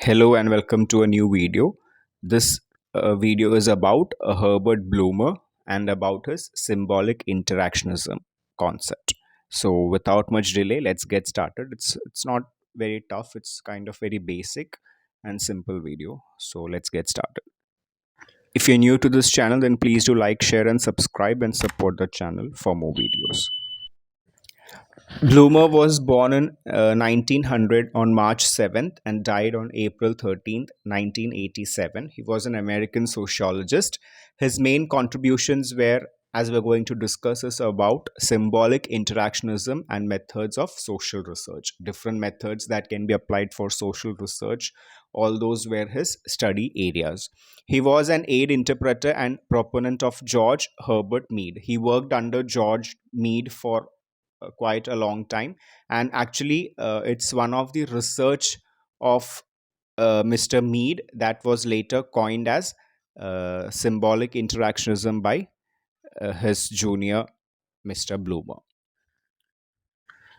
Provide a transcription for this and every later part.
Hello and welcome to a new video. This video is about Herbert Blumer and about his symbolic interactionism concept. So, without much delay, let's get started. It's not very tough. It's kind of very basic and simple video. So, let's get started. If you're new to this channel, then please do like, share, and subscribe and support the channel for more videos. Blumer was born in 1900 on March 7th and died on April 13th, 1987. He was an American sociologist. His main contributions were, as we're going to discuss, is about symbolic interactionism and methods of social research. Different methods that can be applied for social research. All those were his study areas. He was an aid interpreter and proponent of George Herbert Mead. He worked under George Mead for quite a long time, and actually it's one of the research of Mr. Mead that was later coined as symbolic interactionism by his junior Mr. Blumer.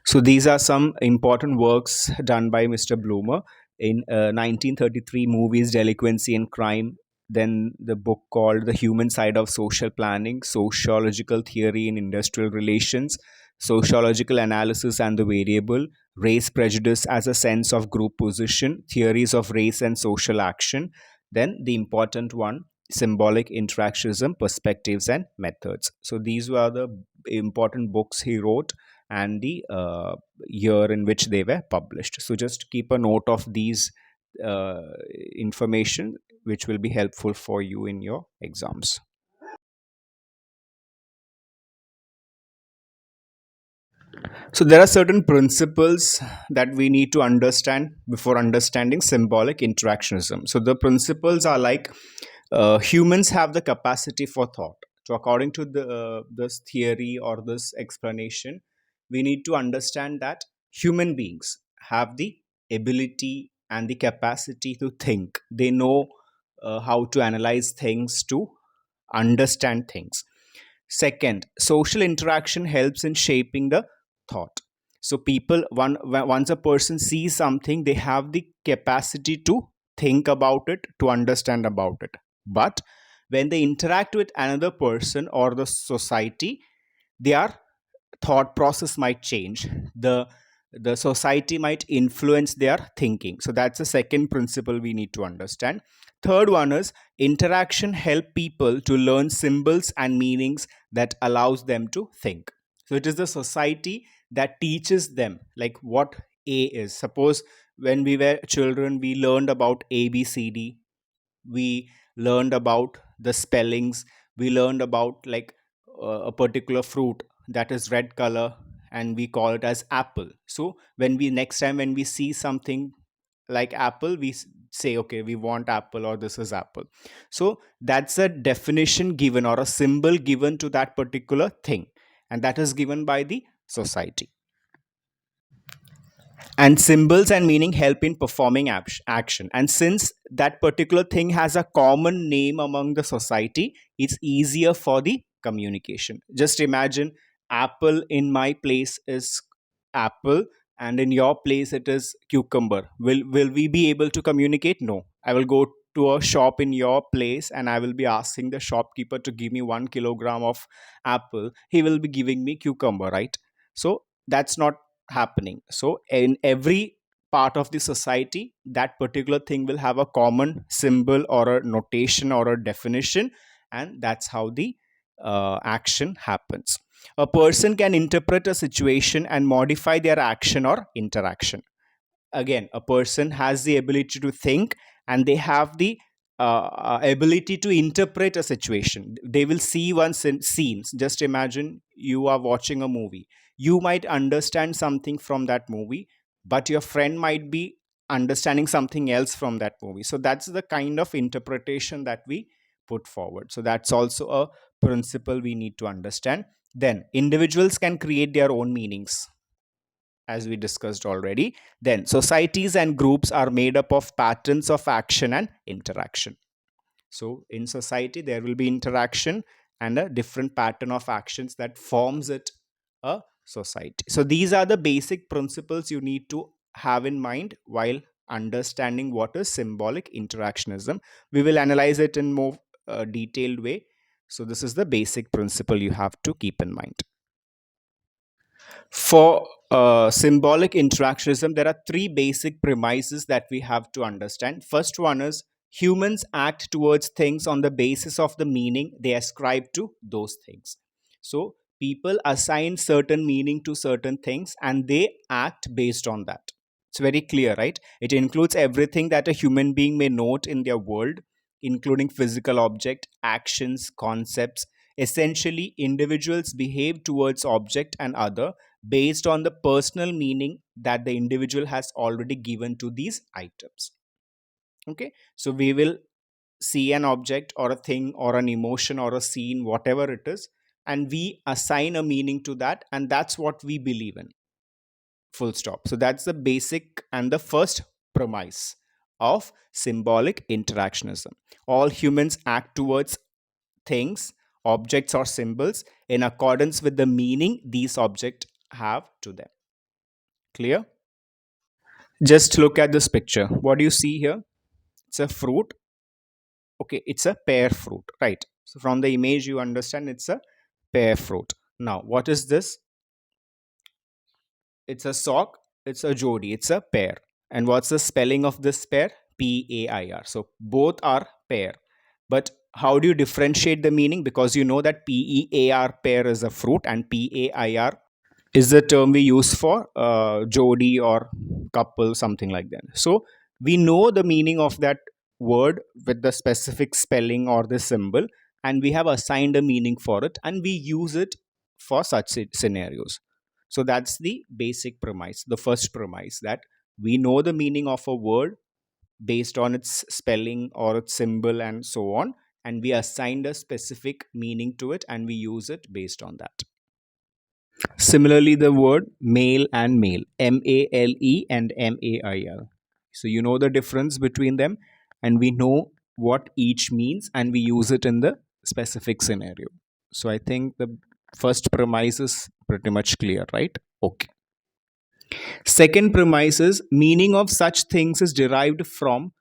So these are some important works done by Mr. Blumer in 1933 movies Delinquency and Crime, then the book called The Human Side of Social Planning, Sociological Theory in Industrial Relations, Sociological Analysis and the Variable, Race Prejudice as a Sense of Group Position, Theories of Race and Social Action, then the important one, Symbolic Interactionism, Perspectives and Methods. So these were the important books he wrote and the year in which they were published. So just keep a note of these uh, information, which will be helpful for you in your exams. So there are certain principles that we need to understand before understanding symbolic interactionism. So the principles are like humans have the capacity for thought. So according to this theory or this explanation, we need to understand that human beings have the ability and the capacity to think. They know how to analyze things, to understand things. Second, social interaction helps in shaping the thought. So people, once a person sees something, they have the capacity to think about it, to understand about it. But when they interact with another person or the society, their thought process might change. The society might influence their thinking. So that's the second principle we need to understand. Third one is interaction help people to learn symbols and meanings that allows them to think. So it is the society that teaches them like what a is. Suppose when we were children, we learned about abcd, we learned about the spellings, we learned about like a particular fruit that is red color, and we call it as apple. So when we next time when we see something like apple, we say okay, we want apple or this is apple. So that's a definition given or a symbol given to that particular thing, and that is given by the society. And symbols and meaning help in performing action, and since that particular thing has a common name among the society, it's easier for the communication. Just imagine, apple in my place is apple, and in your place it is cucumber. Will we be able to communicate? No. I will go to a shop in your place and I will be asking the shopkeeper to give me 1 kilogram of apple. He will be giving me cucumber, right? So that's not happening. So in every part of the society, that particular thing will have a common symbol or a notation or a definition, and that's how the action happens. A person can interpret a situation and modify their action or interaction. Again, a person has the ability to think, and they have the ability to interpret a situation. They will see one scenes. Just imagine you are watching a movie. You might understand something from that movie, but your friend might be understanding something else from that movie. So that's the kind of interpretation that we put forward. So that's also a principle we need to understand. Then individuals can create their own meanings, as we discussed already. Then, societies and groups are made up of patterns of action and interaction. So, in society, there will be interaction and a different pattern of actions that forms it a society. So, these are the basic principles you need to have in mind while understanding what is symbolic interactionism. We will analyze it in more detailed way. So this is the basic principle you have to keep in mind. For symbolic interactionism, there are three basic premises that we have to understand. First one is humans act towards things on the basis of the meaning they ascribe to those things. So people assign certain meaning to certain things and they act based on that. It's very clear, right? It includes everything that a human being may note in their world, including physical object, actions, concepts. Essentially, individuals behave towards object and other based on the personal meaning that the individual has already given to these items. Okay, so we will see an object or a thing or an emotion or a scene, whatever it is, and we assign a meaning to that, and that's what we believe in. Full stop. So that's the basic and the first premise of symbolic interactionism. All humans act towards things, objects, or symbols in accordance with the meaning these objects have to them. Clear? Just look at this picture. What do you see here? It's a fruit. Okay, it's a pear fruit, right? So from the image, you understand it's a pear fruit. Now, what is this? It's a sock. It's a jodi. It's a pear. And what's the spelling of this pear? Pair. So both are pear. But how do you differentiate the meaning? Because you know that pear, pear, is a fruit, and pair is the term we use for jodi or couple, something like that. So we know the meaning of that word with the specific spelling or the symbol, and we have assigned a meaning for it, and we use it for such scenarios. So that's the basic premise, the first premise, that we know the meaning of a word based on its spelling or its symbol and so on, and we assigned a specific meaning to it and we use it based on that. Similarly, the word male and male, MALE and MAIL. So you know the difference between them, and we know what each means, and we use it in the specific scenario. So I think the first premise is pretty much clear, right? Okay. Second premise is meaning of such things is derived from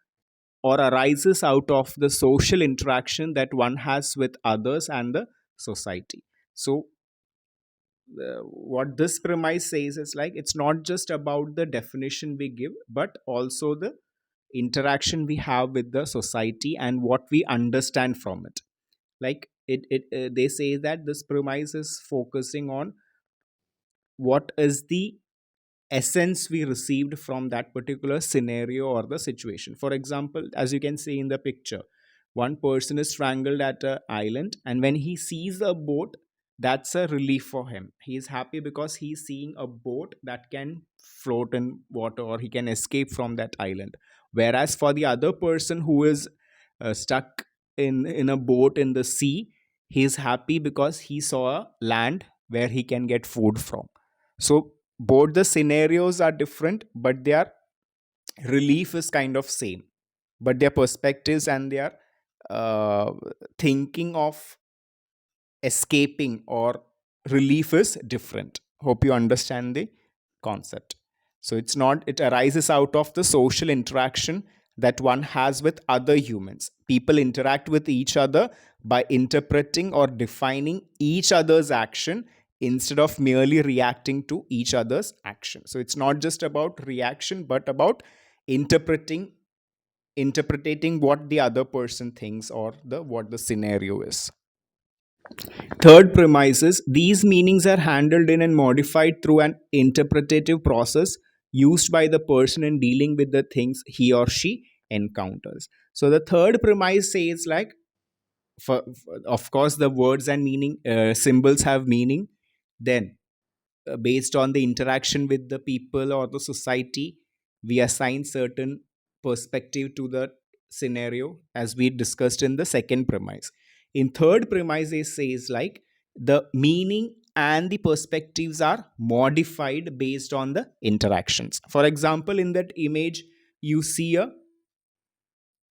or arises out of the social interaction that one has with others and the society. So what this premise says is like it's not just about the definition we give, but also the interaction we have with the society and what we understand from it. Like they say that this premise is focusing on what is the essence we received from that particular scenario or the situation. For example, as you can see in the picture, one person is strangled at an island, and when he sees a boat, that's a relief for him. He is happy because he's seeing a boat that can float in water or he can escape from that island. Whereas for the other person who is stuck in a boat in the sea, he is happy because he saw a land where he can get food from. So both the scenarios are different, but their relief is kind of same, but their perspectives and their uh, thinking of escaping or relief is different. Hope you understand the concept. So it's not, it arises out of the social interaction that one has with other humans. People interact with each other by interpreting or defining each other's action instead of merely reacting to each other's action. So it's not just about reaction, but about interpreting interpreting what the other person thinks or the what the scenario is. Third premise is these meanings are handled in and modified through an interpretative process used by the person in dealing with the things he or she encounters. So the third premise says like, of course, the words and meaning symbols have meaning. Then, based on the interaction with the people or the society, we assign certain perspective to the scenario, as we discussed in the second premise. In third premise, it says like the meaning and the perspectives are modified based on the interactions. For example, in that image, you see a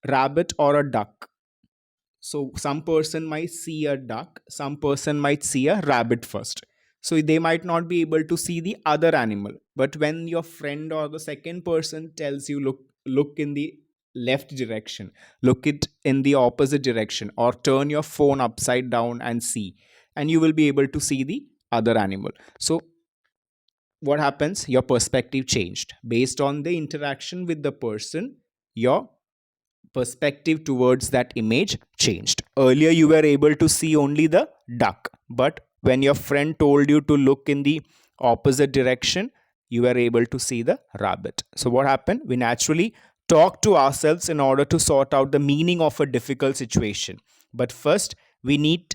rabbit or a duck. So some person might see a duck, some person might see a rabbit first. So they might not be able to see the other animal. But when your friend or the second person tells you, look, look in the left direction, look it in the opposite direction, or turn your phone upside down and see, and you will be able to see the other animal. So what happens? Your perspective changed based on the interaction with the person. Your perspective towards that image changed. Earlier you were able to see only the duck, but when your friend told you to look in the opposite direction, you were able to see the rabbit. So what happened? We naturally talk to ourselves in order to sort out the meaning of a difficult situation. But first we need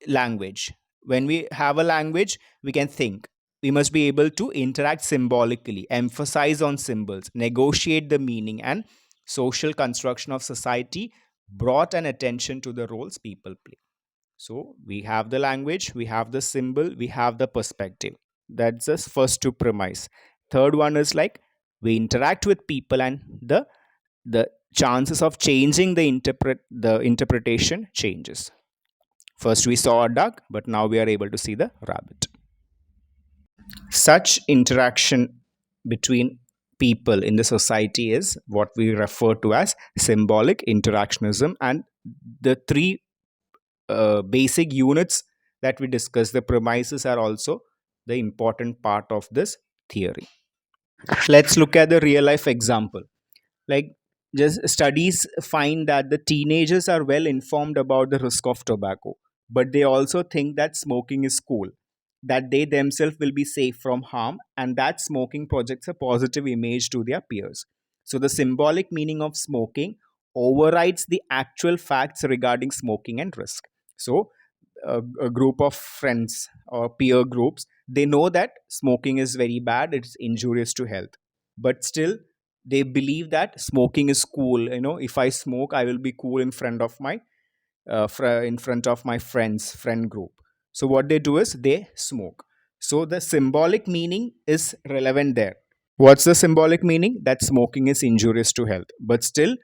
language. When we have a language, we can think. We must be able to interact symbolically, emphasize on symbols, negotiate the meaning, and social construction of society brought an attention to the roles people play. So we have the language, we have the symbol, we have the perspective. That's the first two premise. Third one is like we interact with people, and the chances of changing the interpretation changes. First, we saw a duck, but now we are able to see the rabbit. Such interaction between people in the society is what we refer to as symbolic interactionism. And the three basic units that we discuss, the premises, are also the important part of this theory. Let's look at the real life example. Like, just studies find that the teenagers are well informed about the risk of tobacco, but they also think that smoking is cool, that they themselves will be safe from harm, and that smoking projects a positive image to their peers. So the symbolic meaning of smoking overrides the actual facts regarding smoking and risk. So a group of friends or peer groups, they know that smoking is very bad, it's injurious to health, but still they believe that smoking is cool. If I smoke, I will be cool in front of my friend group. So what they do is they smoke. So the symbolic meaning is relevant there. What's the symbolic meaning? That smoking is injurious to health, but still,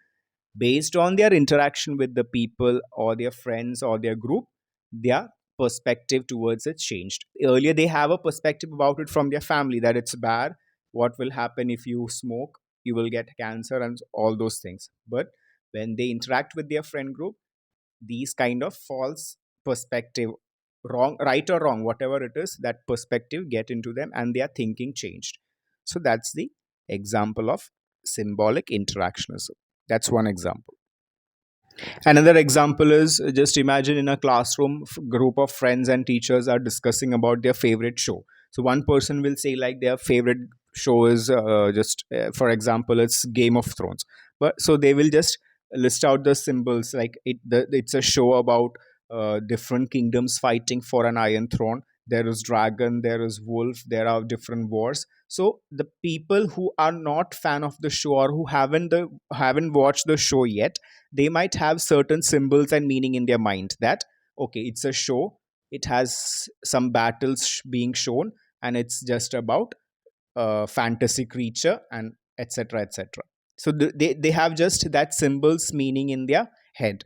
based on their interaction with the people or their friends or their group, their perspective towards it changed. Earlier they have a perspective about it from their family, that it's bad, what will happen if you smoke, you will get cancer and all those things. But when they interact with their friend group, these kind of false perspective, wrong, right or wrong, whatever it is, that perspective get into them and their thinking changed. So that's the example of symbolic interactionism. That's one example. Another example is, just imagine in a classroom, group of friends and teachers are discussing about their favorite show. So one person will say like their favorite show is just for example, it's Game of Thrones. But so they will just list out the symbols, like it's a show about different kingdoms fighting for an iron throne. There is dragon, there is wolf, there are different wars. So the people who are not fan of the show, or who haven't watched the show yet, they might have certain symbols and meaning in their mind, that okay, it's a show, it has some battles being shown, and it's just about a fantasy creature, and etc etc. So they have just that symbols meaning in their head.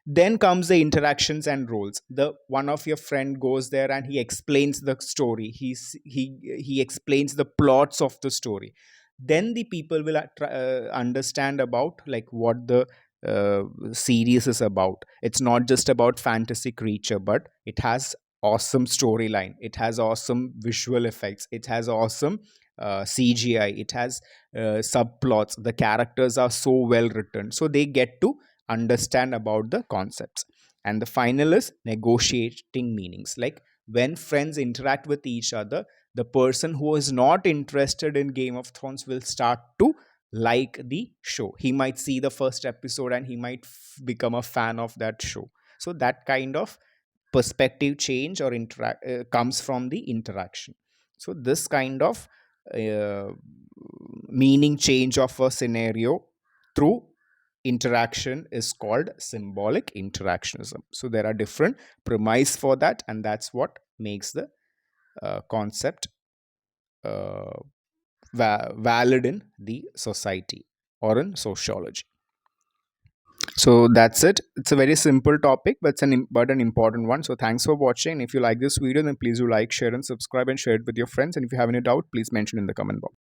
Then comes the interactions and roles. The one of your friend goes there and he explains the story, he explains the plots of the story. Then the people will understand about like what the series is about. It's not just about fantasy creature, but it has awesome storyline, it has awesome visual effects, it has awesome CGI, it has subplots, the characters are so well written, so they get to understand about the concepts. And the final is negotiating meanings. Like when friends interact with each other, the person who is not interested in Game of Thrones will start to like the show. He might see the first episode and he might become a fan of that show. So that kind of perspective change or comes from the interaction. So this kind of uh, meaning change of a scenario through interaction is called symbolic interactionism. So there are different premise for that, and that's what makes the concept uh, valid in the society or in sociology. So that's it. It's a very simple topic, but but an important one. So thanks for watching. If you like this video, then please do like, share, and subscribe, and share it with your friends. And if you have any doubt, please mention in the comment box.